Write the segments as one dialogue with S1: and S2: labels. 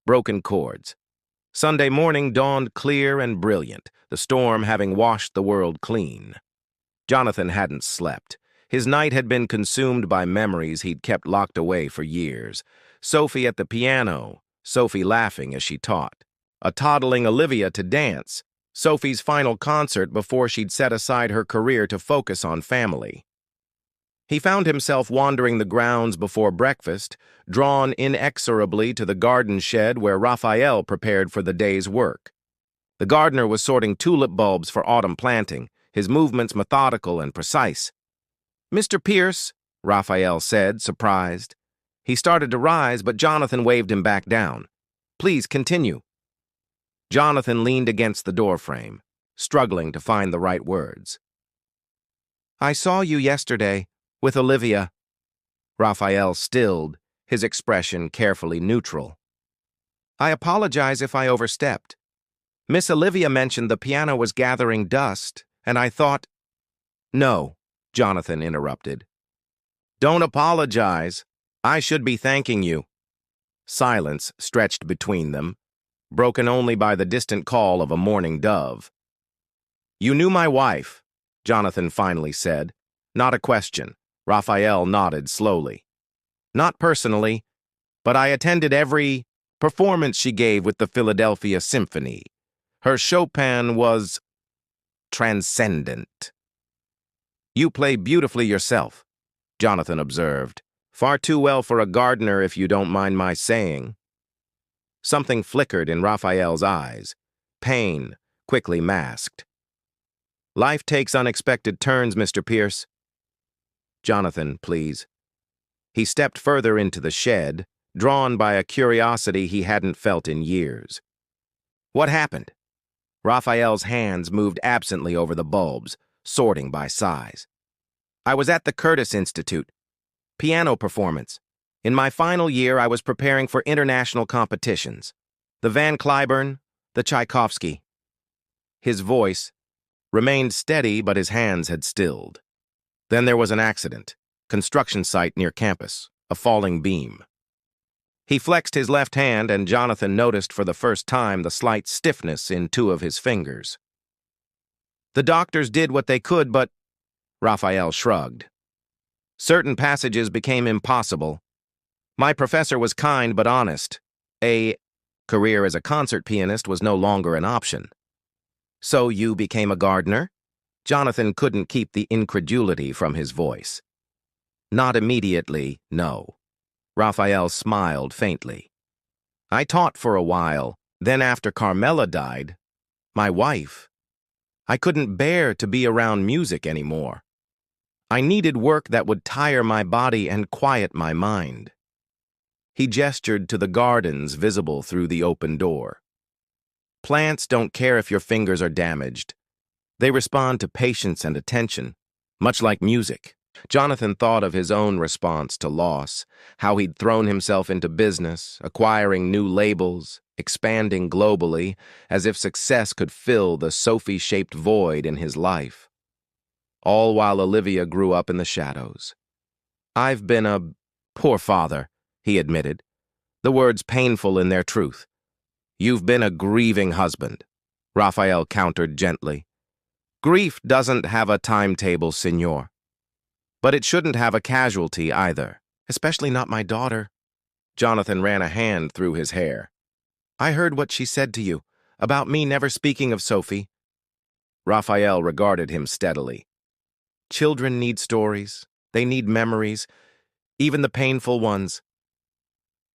S1: broken chords. Sunday morning dawned clear and brilliant, the storm having washed the world clean. Jonathan hadn't slept. His night had been consumed by memories he'd kept locked away for years. Sophie at the piano, Sophie laughing as she taught. A toddling Olivia to dance, Sophie's final concert before she'd set aside her career to focus on family. He found himself wandering the grounds before breakfast, drawn inexorably to the garden shed where Raphael prepared for the day's work. The gardener was sorting tulip bulbs for autumn planting, his movements methodical and precise. "Mr. Pierce," Raphael said, surprised. He started to rise, but Jonathan waved him back down. "Please continue." Jonathan leaned against the doorframe, struggling to find the right words. "I saw you yesterday, with Olivia." Raphael stilled, his expression carefully neutral. "I apologize if I overstepped. Miss Olivia mentioned the piano was gathering dust, and I thought—" "No," Jonathan interrupted. "Don't apologize. I should be thanking you." Silence stretched between them, broken only by the distant call of a mourning dove. "You knew my wife," Jonathan finally said. Not a question. Raphael nodded slowly. "Not personally, but I attended every performance she gave with the Philadelphia Symphony. Her Chopin was transcendent." "You play beautifully yourself," Jonathan observed. "Far too well for a gardener, if you don't mind my saying." Something flickered in Raphael's eyes, pain quickly masked. "Life takes unexpected turns, Mr. Pierce." "Jonathan, please." He stepped further into the shed, drawn by a curiosity he hadn't felt in years. "What happened?" Raphael's hands moved absently over the bulbs, sorting by size. "I was at the Curtis Institute. Piano performance. In my final year, I was preparing for international competitions. The Van Cliburn, the Tchaikovsky." His voice remained steady, but his hands had stilled. Then there was an accident. Construction site near campus. A falling beam. He flexed his left hand, and Jonathan noticed for the first time the slight stiffness in two of his fingers. "The doctors did what they could, but—" Raphael shrugged. "Certain passages became impossible. My professor was kind but honest. A career as a concert pianist was no longer an option." "So you became a gardener?" Jonathan couldn't keep the incredulity from his voice. "Not immediately, no." Raphael smiled faintly. "I taught for a while, then after Carmela died, my wife, I couldn't bear to be around music anymore. I needed work that would tire my body and quiet my mind." He gestured to the gardens visible through the open door. "Plants don't care if your fingers are damaged. They respond to patience and attention, much like music." Jonathan thought of his own response to loss, how he'd thrown himself into business, acquiring new labels, expanding globally, as if success could fill the Sophie-shaped void in his life. All while Olivia grew up in the shadows. "I've been a poor father," he admitted, the words painful in their truth. "You've been a grieving husband," Raphael countered gently. "Grief doesn't have a timetable, Signor. But it shouldn't have a casualty either, especially not my daughter." Jonathan ran a hand through his hair. "I heard what she said to you, about me never speaking of Sophie." Raphael regarded him steadily. "Children need stories. They need memories, even the painful ones."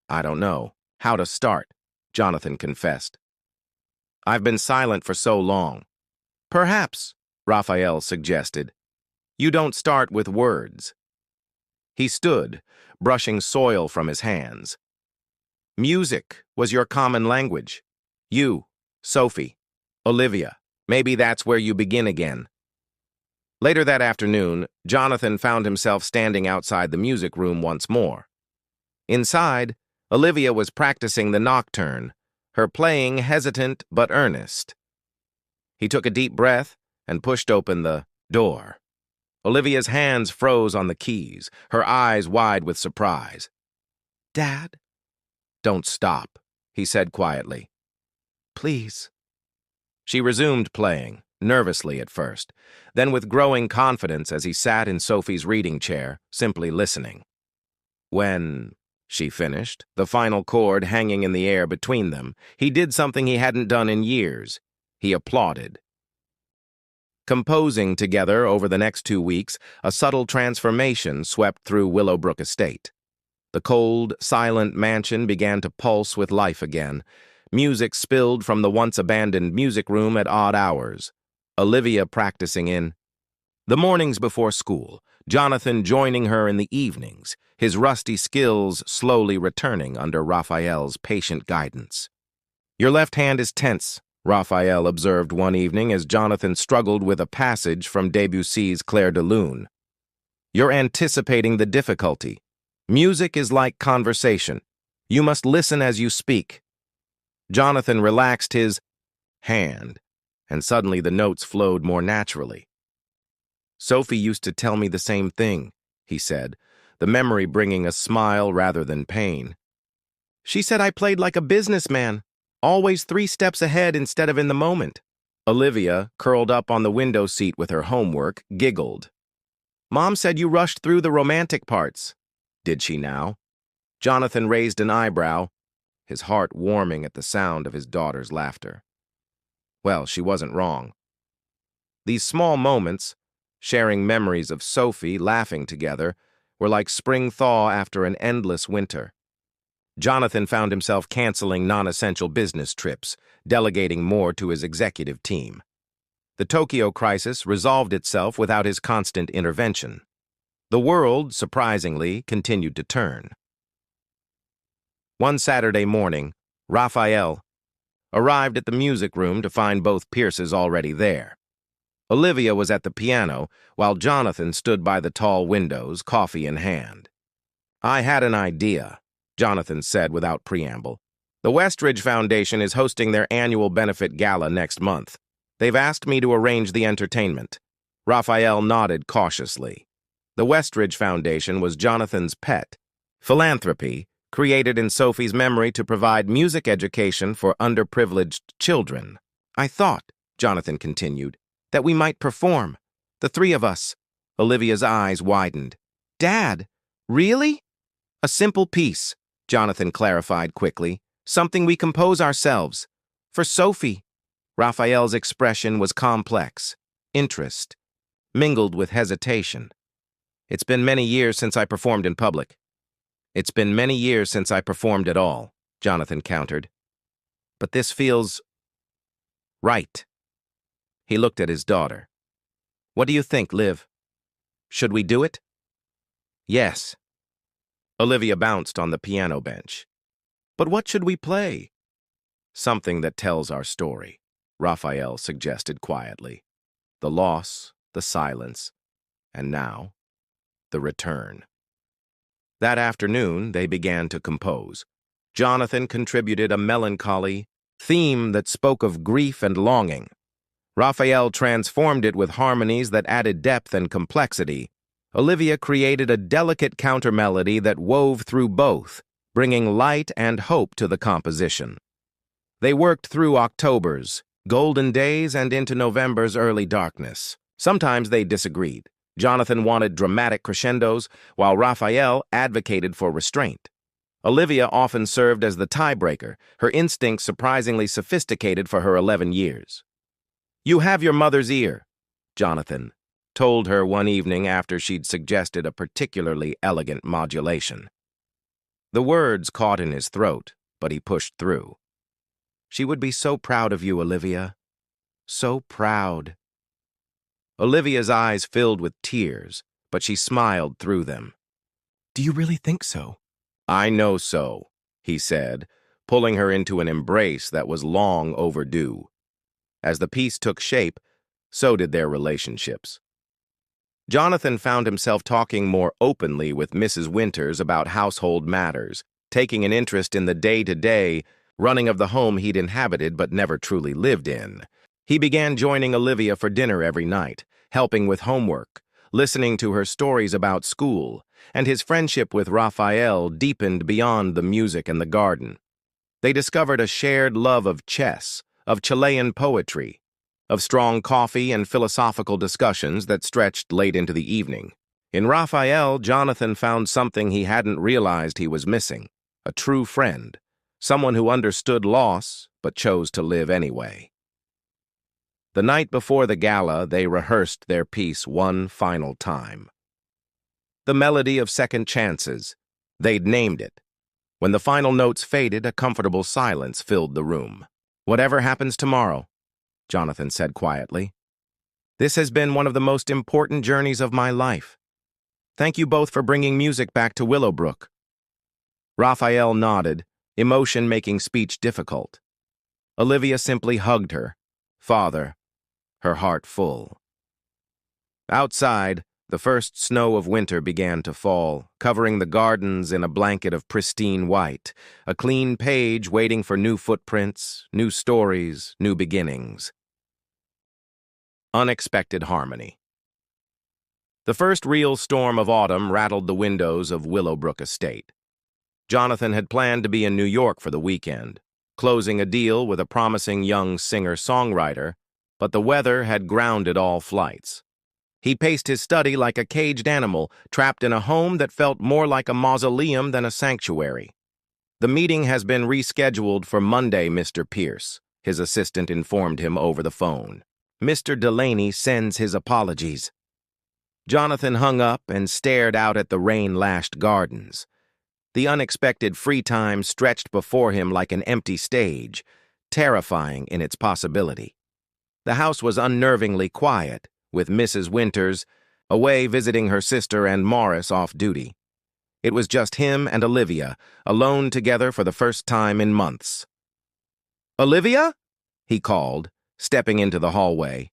S1: "I don't know how to start," Jonathan confessed. "I've been silent for so long." "Perhaps," Raphael suggested, "you don't start with words." He stood, brushing soil from his hands. "Music was your common language. You, Sophie, Olivia, maybe that's where you begin again." Later that afternoon, Jonathan found himself standing outside the music room once more. Inside, Olivia was practicing the nocturne, her playing hesitant but earnest. He took a deep breath and pushed open the door. Olivia's hands froze on the keys, her eyes wide with surprise. "Dad?" "Don't stop," he said quietly. Please. She resumed playing, nervously at first, then with growing confidence as he sat in Sophie's reading chair, simply listening. When she finished, the final chord hanging in the air between them, he did something he hadn't done in years. He applauded. Composing together over the next 2 weeks, a subtle transformation swept through Willowbrook Estate. The cold, silent mansion began to pulse with life again. Music spilled from the once-abandoned music room at odd hours. Olivia practicing in the mornings before school, Jonathan joining her in the evenings, his rusty skills slowly returning under Raphael's patient guidance. Your left hand is tense, Raphael observed one evening as Jonathan struggled with a passage from Debussy's Clair de Lune. You're anticipating the difficulty. Music is like conversation. You must listen as you speak. Jonathan relaxed his hand, and suddenly the notes flowed more naturally. Sophie used to tell me the same thing, he said, the memory bringing a smile rather than pain. She said I played like a businessman, always 3 steps ahead instead of in the moment. Olivia, curled up on the window seat with her homework, giggled. Mom said you rushed through the romantic parts. Did she now? Jonathan raised an eyebrow, his heart warming at the sound of his daughter's laughter. Well, she wasn't wrong. These small moments, sharing memories of Sophie laughing together, were like spring thaw after an endless winter. Jonathan found himself canceling non-essential business trips, delegating more to his executive team. The Tokyo crisis resolved itself without his constant intervention. The world, surprisingly, continued to turn. One Saturday morning, Raphael arrived at the music room to find both Pierces already there. Olivia was at the piano, while Jonathan stood by the tall windows, coffee in hand. I had an idea, Jonathan said without preamble. The Westridge Foundation is hosting their annual benefit gala next month. They've asked me to arrange the entertainment. Raphael nodded cautiously. The Westridge Foundation was Jonathan's pet. Philanthropy, created in Sophie's memory to provide music education for underprivileged children. I thought, Jonathan continued, that we might perform. The 3 of us. Olivia's eyes widened. Dad, really? A simple piece, Jonathan clarified quickly. Something we compose ourselves. For Sophie. Raphael's expression was complex. Interest, mingled with hesitation. It's been many years since I performed in public. It's been many years since I performed at all, Jonathan countered. But this feels right. He looked at his daughter. What do you think, Liv? Should we do it? Yes. Olivia bounced on the piano bench. But what should we play? Something that tells our story, Raphael suggested quietly. The loss, the silence, and now, the return. That afternoon, they began to compose. Jonathan contributed a melancholy theme that spoke of grief and longing. Raphael transformed it with harmonies that added depth and complexity. Olivia created a delicate countermelody that wove through both, bringing light and hope to the composition. They worked through October's golden days and into November's early darkness. Sometimes they disagreed. Jonathan wanted dramatic crescendos, while Raphael advocated for restraint. Olivia often served as the tiebreaker, her instincts surprisingly sophisticated for her 11 years. You have your mother's ear, Jonathan told her one evening after she'd suggested a particularly elegant modulation. The words caught in his throat, but he pushed through. She would be so proud of you, Olivia. So proud. Olivia's eyes filled with tears, but she smiled through them. Do you really think so? I know so, he said, pulling her into an embrace that was long overdue. As the piece took shape, so did their relationships. Jonathan found himself talking more openly with Mrs. Winters about household matters, taking an interest in the day-to-day running of the home he'd inhabited but never truly lived in. He began joining Olivia for dinner every night, helping with homework, listening to her stories about school, and his friendship with Raphael deepened beyond the music and the garden. They discovered a shared love of chess, of Chilean poetry, of strong coffee and philosophical discussions that stretched late into the evening. In Raphael, Jonathan found something he hadn't realized he was missing, a true friend, someone who understood loss but chose to live anyway. The night before the gala, they rehearsed their piece one final time. The melody of second chances. They'd named it. When the final notes faded, a comfortable silence filled the room. "Whatever happens tomorrow," Jonathan said quietly, "this has been one of the most important journeys of my life. Thank you both for bringing music back to Willowbrook." Raphael nodded, emotion making speech difficult. Olivia simply hugged her father, her heart full. Outside, the first snow of winter began to fall, covering the gardens in a blanket of pristine white, a clean page waiting for new footprints, new stories, new beginnings. Unexpected harmony. The first real storm of autumn rattled the windows of Willowbrook Estate. Jonathan had planned to be in New York for the weekend, closing a deal with a promising young singer-songwriter, but the weather had grounded all flights. He paced his study like a caged animal, trapped in a home that felt more like a mausoleum than a sanctuary. "The meeting has been rescheduled for Monday, Mr. Pierce," his assistant informed him over the phone. "Mr. Delaney sends his apologies." Jonathan hung up and stared out at the rain-lashed gardens. The unexpected free time stretched before him like an empty stage, terrifying in its possibility. The house was unnervingly quiet, with Mrs. Winters away visiting her sister and Morris off duty. It was just him and Olivia, alone together for the first time in months. "Olivia?" he called, stepping into the hallway.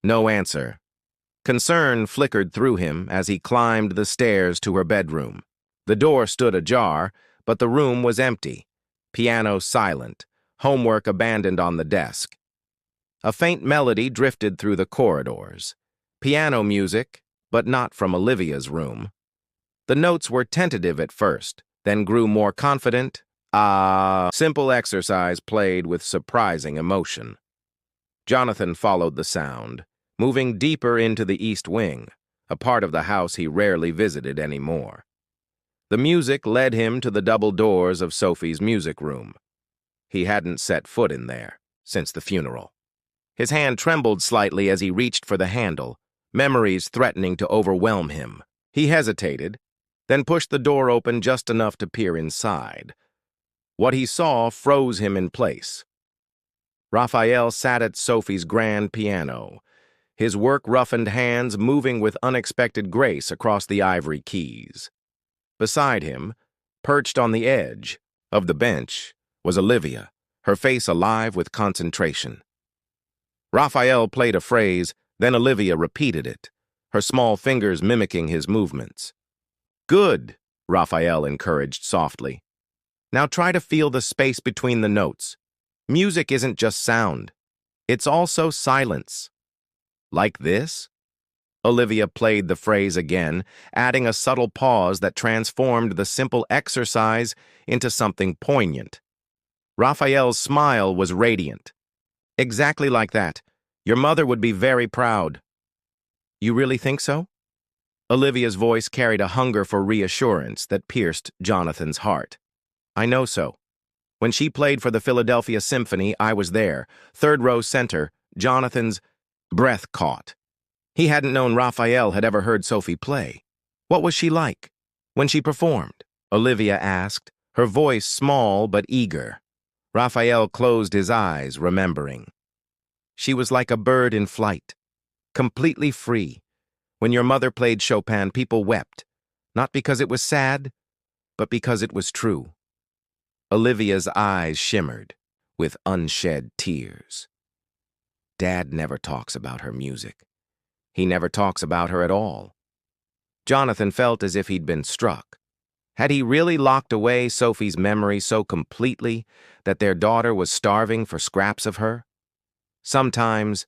S1: No answer. Concern flickered through him as he climbed the stairs to her bedroom. The door stood ajar, but the room was empty, piano silent, homework abandoned on the desk. A faint melody drifted through the corridors. Piano music, but not from Olivia's room. The notes were tentative at first, then grew more confident. Simple exercise played with surprising emotion. Jonathan followed the sound, moving deeper into the East Wing, a part of the house he rarely visited anymore. The music led him to the double doors of Sophie's music room. He hadn't set foot in there since the funeral. His hand trembled slightly as he reached for the handle, memories threatening to overwhelm him. He hesitated, then pushed the door open just enough to peer inside. What he saw froze him in place. Raphael sat at Sophie's grand piano, his work-roughened hands moving with unexpected grace across the ivory keys. Beside him, perched on the edge of the bench, was Olivia, her face alive with concentration. Raphael played a phrase, then Olivia repeated it, her small fingers mimicking his movements. "Good," Raphael encouraged softly. "Now try to feel the space between the notes. Music isn't just sound. It's also silence." "Like this?" Olivia played the phrase again, adding a subtle pause that transformed the simple exercise into something poignant. Raphael's smile was radiant. "Exactly like that. Your mother would be very proud." "You really think so?" Olivia's voice carried a hunger for reassurance that pierced Jonathan's heart. "I know so. When she played for the Philadelphia Symphony, I was there, third row center." Jonathan's breath caught. He hadn't known Raphael had ever heard Sophie play. "What was she like when she performed?" Olivia asked, her voice small but eager. Raphael closed his eyes, remembering. "She was like a bird in flight, completely free. When your mother played Chopin, people wept, not because it was sad, but because it was true." Olivia's eyes shimmered with unshed tears. "Dad never talks about her music. He never talks about her at all." Jonathan felt as if he'd been struck. Had he really locked away Sophie's memory so completely that their daughter was starving for scraps of her? "Sometimes,"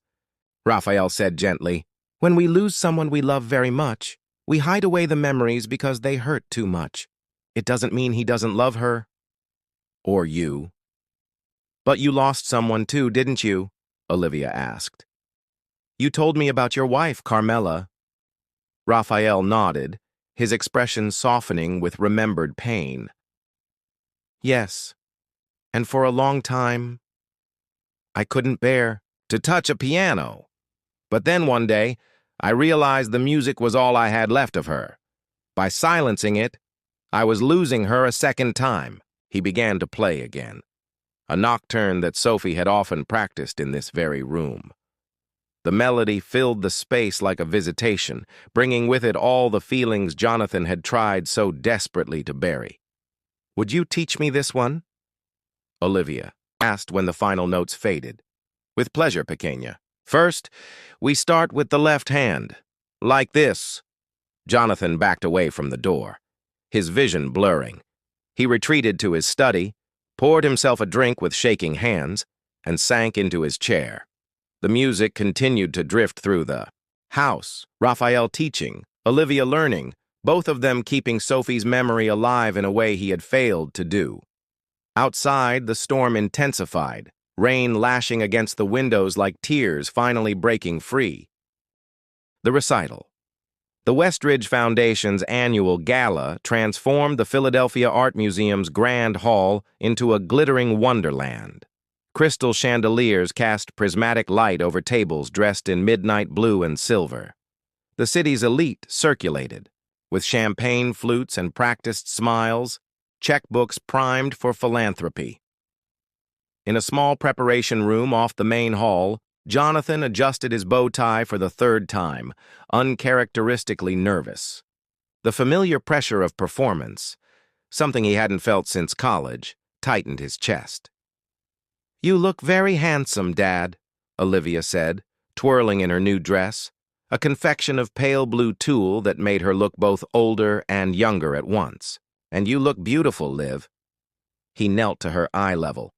S1: Raphael said gently, "when we lose someone we love very much, we hide away the memories because they hurt too much. It doesn't mean he doesn't love her." Or you. But you lost someone too, didn't you? Olivia asked. You told me about your wife, Carmela. Raphael nodded, his expression softening with remembered pain. Yes, and for a long time, I couldn't bear to touch a piano. But then one day, I realized the music was all I had left of her. By silencing it, I was losing her a second time. He began to play again, a nocturne that Sophie had often practiced in this very room. The melody filled the space like a visitation, bringing with it all the feelings Jonathan had tried so desperately to bury. Would you teach me this one? Olivia asked when the final notes faded. With pleasure, Pequeña. First, we start with the left hand. Like this. Jonathan backed away from the door, his vision blurring. He retreated to his study, poured himself a drink with shaking hands, and sank into his chair. The music continued to drift through the house, Raphael teaching, Olivia learning, both of them keeping Sophie's memory alive in a way he had failed to do. Outside, the storm intensified, rain lashing against the windows like tears finally breaking free. The recital. The Westridge Foundation's annual gala transformed the Philadelphia Art Museum's Grand Hall into a glittering wonderland. Crystal chandeliers cast prismatic light over tables dressed in midnight blue and silver. The city's elite circulated, with champagne flutes and practiced smiles, checkbooks primed for philanthropy. In a small preparation room off the main hall, Jonathan adjusted his bow tie for the third time, uncharacteristically nervous. The familiar pressure of performance, something he hadn't felt since college, tightened his chest. You look very handsome, Dad, Olivia said, twirling in her new dress, a confection of pale blue tulle that made her look both older and younger at once. And you look beautiful, Liv. He knelt to her eye level.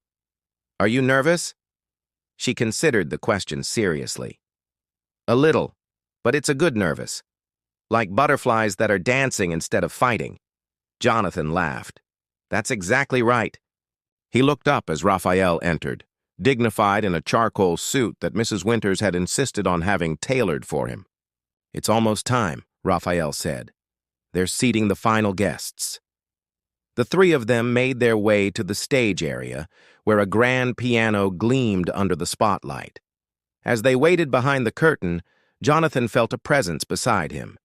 S1: Are you nervous? She considered the question seriously. A little, but it's a good nervous. Like butterflies that are dancing instead of fighting. Jonathan laughed. That's exactly right. He looked up as Raphael entered, dignified in a charcoal suit that Mrs. Winters had insisted on having tailored for him. It's almost time, Raphael said. They're seating the final guests. The three of them made their way to the stage area, where a grand piano gleamed under the spotlight. As they waited behind the curtain, Jonathan felt a presence beside him.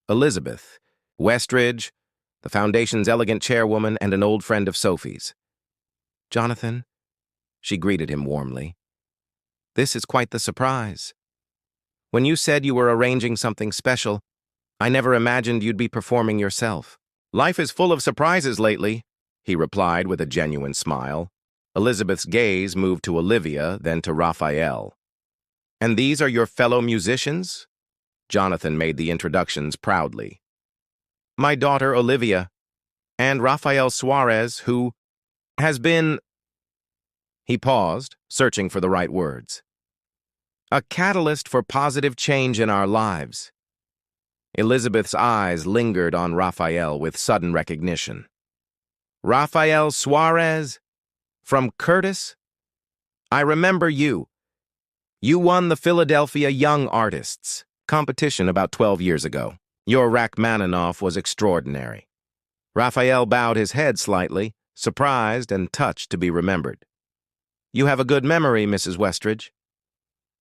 S1: Elizabeth, Westridge, the Foundation's elegant chairwoman, and an old friend of Sophie's. Jonathan, she greeted him warmly. This is quite the surprise. When you said you were arranging something special, I never imagined you'd be performing yourself. Life is full of surprises lately, he replied with a genuine smile. Elizabeth's gaze moved to Olivia, then to Raphael. And these are your fellow musicians? Jonathan made the introductions proudly. My daughter Olivia, and Raphael Suarez, who has been... He paused, searching for the right words. A catalyst for positive change in our lives. Elizabeth's eyes lingered on Raphael with sudden recognition. Raphael Suarez? From Curtis? I remember you. You won the Philadelphia Young Artists competition about 12 years ago. Your Rachmaninoff was extraordinary. Raphael bowed his head slightly, surprised and touched to be remembered. You have a good memory, Mrs. Westridge.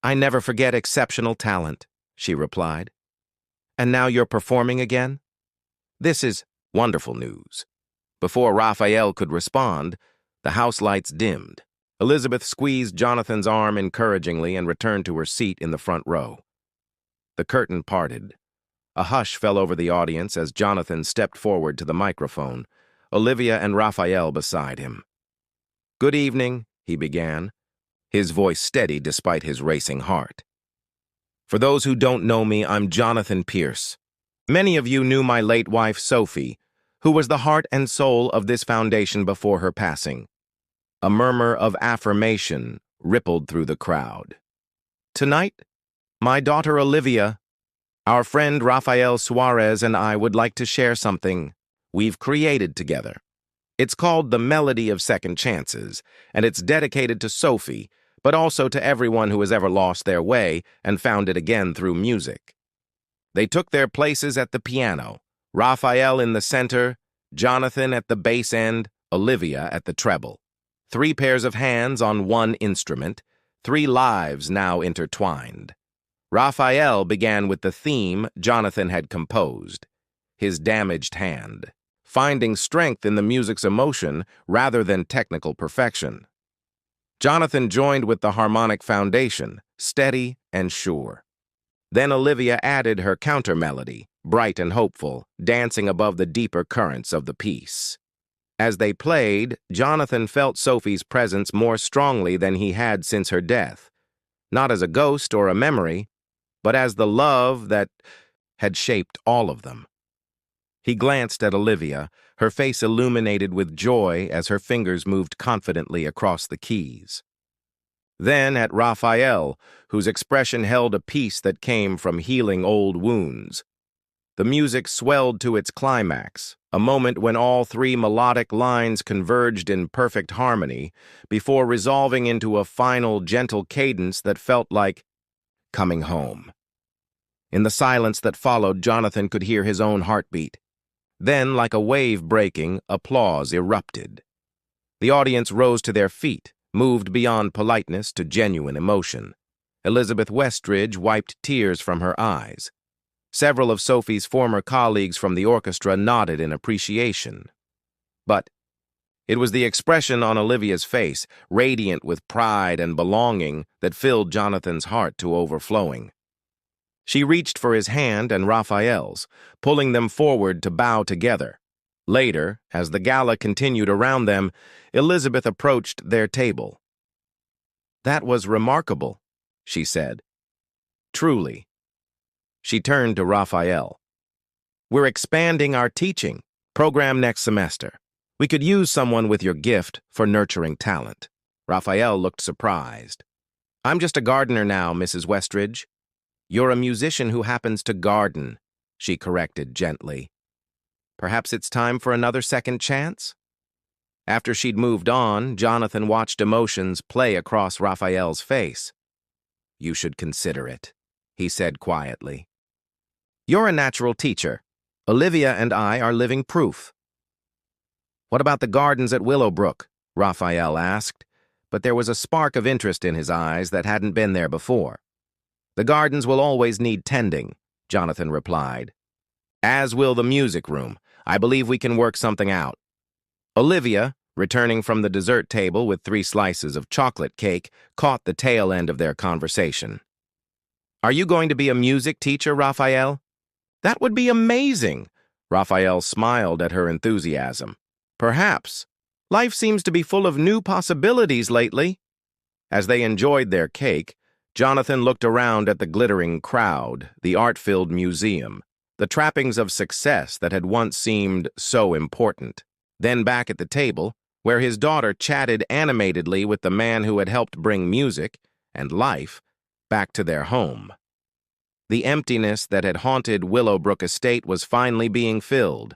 S1: I never forget exceptional talent, she replied. And now you're performing again? This is wonderful news. Before Raphael could respond, the house lights dimmed. Elizabeth squeezed Jonathan's arm encouragingly and returned to her seat in the front row. The curtain parted. A hush fell over the audience as Jonathan stepped forward to the microphone, Olivia and Raphael beside him. Good evening, he began, his voice steady despite his racing heart. For those who don't know me, I'm Jonathan Pierce. Many of you knew my late wife, Sophie, who was the heart and soul of this foundation before her passing. A murmur of affirmation rippled through the crowd. Tonight, my daughter Olivia, our friend Raphael Suarez, and I would like to share something we've created together. It's called The Melody of Second Chances, and it's dedicated to Sophie, but also to everyone who has ever lost their way and found it again through music. They took their places at the piano, Raphael in the center, Jonathan at the bass end, Olivia at the treble. 3 pairs of hands on one instrument, 3 lives now intertwined. Raphael began with the theme Jonathan had composed, his damaged hand, finding strength in the music's emotion rather than technical perfection. Jonathan joined with the harmonic foundation, steady and sure. Then Olivia added her counter-melody, bright and hopeful, dancing above the deeper currents of the piece. As they played, Jonathan felt Sophie's presence more strongly than he had since her death, not as a ghost or a memory, but as the love that had shaped all of them. He glanced at Olivia, her face illuminated with joy as her fingers moved confidently across the keys. Then at Raphael, whose expression held a peace that came from healing old wounds. The music swelled to its climax, a moment when all 3 melodic lines converged in perfect harmony before resolving into a final gentle cadence that felt like coming home. In the silence that followed, Jonathan could hear his own heartbeat. Then, like a wave breaking, applause erupted. The audience rose to their feet, moved beyond politeness to genuine emotion. Elizabeth Westridge wiped tears from her eyes. Several of Sophie's former colleagues from the orchestra nodded in appreciation. But it was the expression on Olivia's face, radiant with pride and belonging, that filled Jonathan's heart to overflowing. She reached for his hand and Raphael's, pulling them forward to bow together. Later, as the gala continued around them, Elizabeth approached their table. "That was remarkable," she said. "Truly." She turned to Raphael. "We're expanding our teaching program next semester. We could use someone with your gift for nurturing talent." Raphael looked surprised. "I'm just a gardener now, Mrs. Westridge." "You're a musician who happens to garden," she corrected gently. "Perhaps it's time for another second chance?" After she'd moved on, Jonathan watched emotions play across Raphael's face. "You should consider it," he said quietly. "You're a natural teacher. Olivia and I are living proof." "What about the gardens at Willowbrook?" Raphael asked, but there was a spark of interest in his eyes that hadn't been there before. "The gardens will always need tending," Jonathan replied. "As will the music room. I believe we can work something out." Olivia, returning from the dessert table with 3 slices of chocolate cake, caught the tail end of their conversation. "Are you going to be a music teacher, Raphael?" "That would be amazing." Raphael smiled at her enthusiasm. "Perhaps. Life seems to be full of new possibilities lately." As they enjoyed their cake, Jonathan looked around at the glittering crowd, the art-filled museum, the trappings of success that had once seemed so important. Then back at the table, where his daughter chatted animatedly with the man who had helped bring music and life back to their home. The emptiness that had haunted Willowbrook Estate was finally being filled,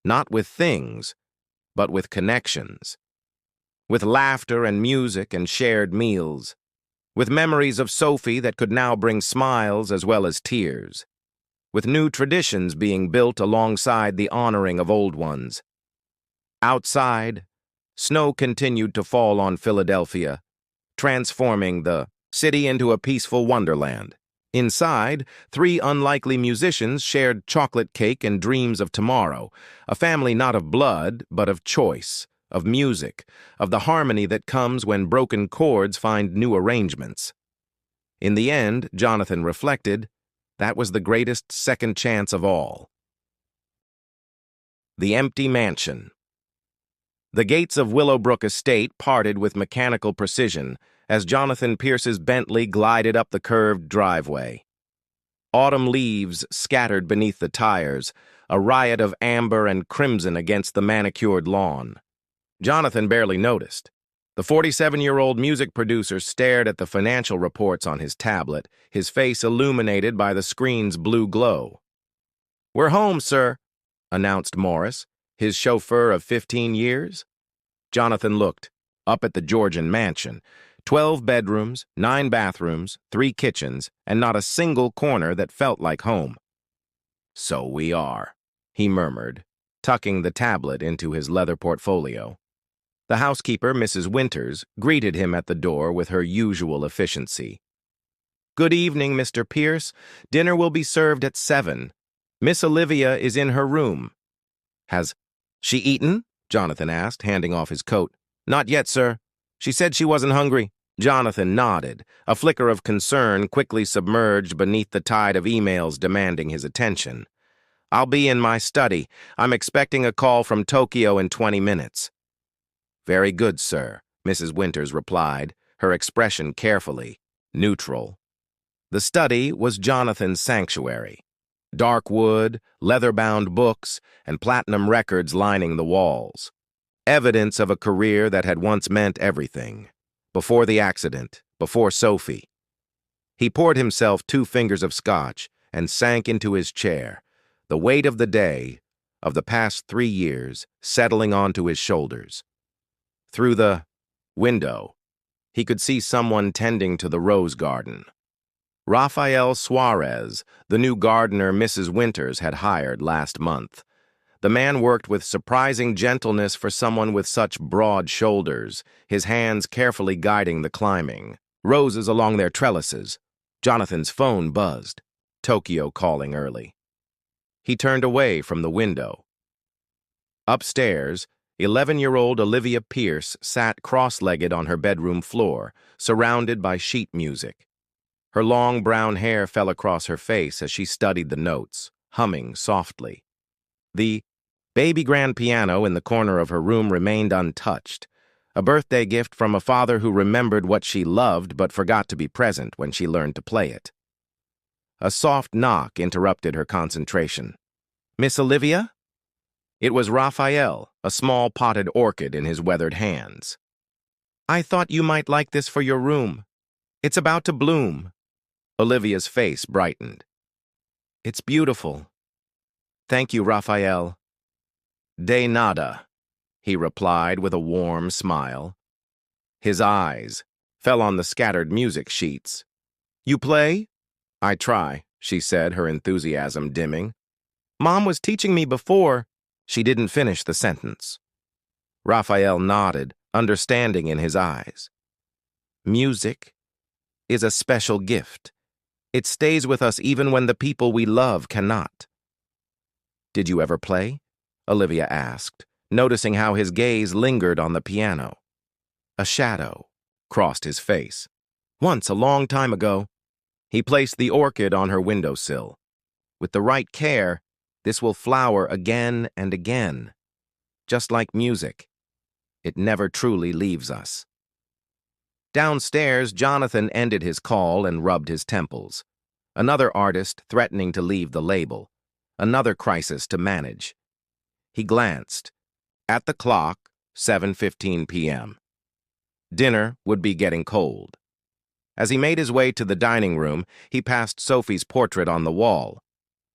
S1: not with things, but with connections. With laughter and music and shared meals. With memories of Sophie that could now bring smiles as well as tears. With new traditions being built alongside the honoring of old ones. Outside, snow continued to fall on Philadelphia, transforming the city into a peaceful wonderland. Inside, 3 unlikely musicians shared chocolate cake and dreams of tomorrow, a family not of blood, but of choice, of music, of the harmony that comes when broken chords find new arrangements. In the end, Jonathan reflected, that was the greatest second chance of all. The empty mansion. The gates of Willowbrook Estate parted with mechanical precision as Jonathan Pierce's Bentley glided up the curved driveway. Autumn leaves scattered beneath the tires, a riot of amber and crimson against the manicured lawn. Jonathan barely noticed. The 47-year-old music producer stared at the financial reports on his tablet, his face illuminated by the screen's blue glow. "We're home, sir," announced Morris. His chauffeur of 15 years? Jonathan looked, up at the Georgian mansion. 12 bedrooms, 9 bathrooms, 3 kitchens, and not a single corner that felt like home. "So we are," he murmured, tucking the tablet into his leather portfolio. The housekeeper, Mrs. Winters, greeted him at the door with her usual efficiency. "Good evening, Mr. Pierce. Dinner will be served at 7. Miss Olivia is in her room." "Has she eaten?" Jonathan asked, handing off his coat. "Not yet, sir. She said she wasn't hungry." Jonathan nodded, a flicker of concern quickly submerged beneath the tide of emails demanding his attention. "I'll be in my study. I'm expecting a call from Tokyo in 20 minutes. "Very good, sir," Mrs. Winters replied, her expression carefully neutral. The study was Jonathan's sanctuary. Dark wood, leather-bound books, and platinum records lining the walls. Evidence of a career that had once meant everything. Before the accident, before Sophie. He poured himself 2 fingers of scotch and sank into his chair, the weight of the day, of the past 3 years, settling onto his shoulders. Through the window, he could see someone tending to the rose garden. Rafael Suarez, the new gardener Mrs. Winters had hired last month. The man worked with surprising gentleness for someone with such broad shoulders, his hands carefully guiding the climbing. Roses along their trellises. Jonathan's phone buzzed. Tokyo calling early. He turned away from the window. Upstairs, 11-year-old Olivia Pierce sat cross-legged on her bedroom floor, surrounded by sheet music. Her long brown hair fell across her face as she studied the notes, humming softly. The baby grand piano in the corner of her room remained untouched, a birthday gift from a father who remembered what she loved but forgot to be present when she learned to play it. A soft knock interrupted her concentration. "Miss Olivia?" It was Raphael, a small potted orchid in his weathered hands. "I thought you might like this for your room. It's about to bloom." Olivia's face brightened. "It's beautiful. Thank you, Raphael." "De nada," he replied with a warm smile. His eyes fell on the scattered music sheets. "You play?" "I try," she said, her enthusiasm dimming. "Mom was teaching me before." She didn't finish the sentence. Raphael nodded, understanding in his eyes. "Music is a special gift. It stays with us even when the people we love cannot." "Did you ever play?" Olivia asked, noticing how his gaze lingered on the piano. A shadow crossed his face. "Once, a long time ago." He placed the orchid on her windowsill. "With the right care, this will flower again and again. Just like music. It never truly leaves us." Downstairs, Jonathan ended his call and rubbed his temples. Another artist threatening to leave the label. Another crisis to manage. He glanced. At the clock, 7:15 p.m. Dinner would be getting cold. As he made his way to the dining room, he passed Sophie's portrait on the wall.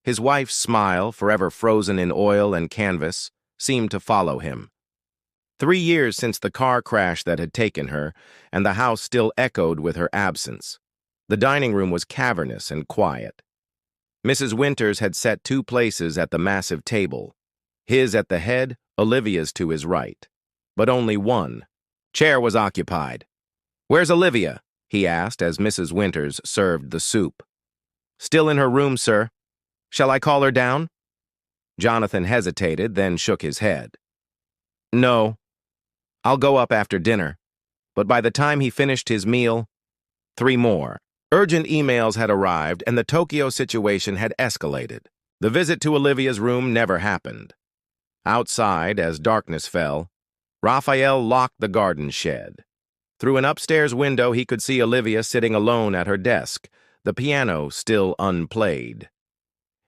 S1: His wife's smile, forever frozen in oil and canvas, seemed to follow him. 3 years since the car crash that had taken her, and the house still echoed with her absence. The dining room was cavernous and quiet. Mrs. Winters had set 2 places at the massive table, his at the head, Olivia's to his right. But only one. Chair was occupied. "Where's Olivia?" he asked as Mrs. Winters served the soup. "Still in her room, sir. Shall I call her down?" Jonathan hesitated, then shook his head. "No. I'll go up after dinner." But by the time he finished his meal, 3 more. Urgent emails had arrived, and the Tokyo situation had escalated. The visit to Olivia's room never happened. Outside, as darkness fell, Raphael locked the garden shed. Through an upstairs window, he could see Olivia sitting alone at her desk, the piano still unplayed.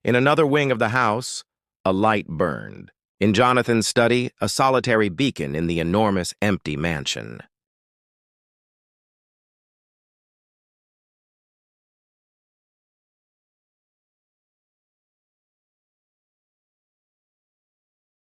S1: In another wing of the house, a light burned. In Jonathan's study, a solitary beacon in the enormous, empty mansion.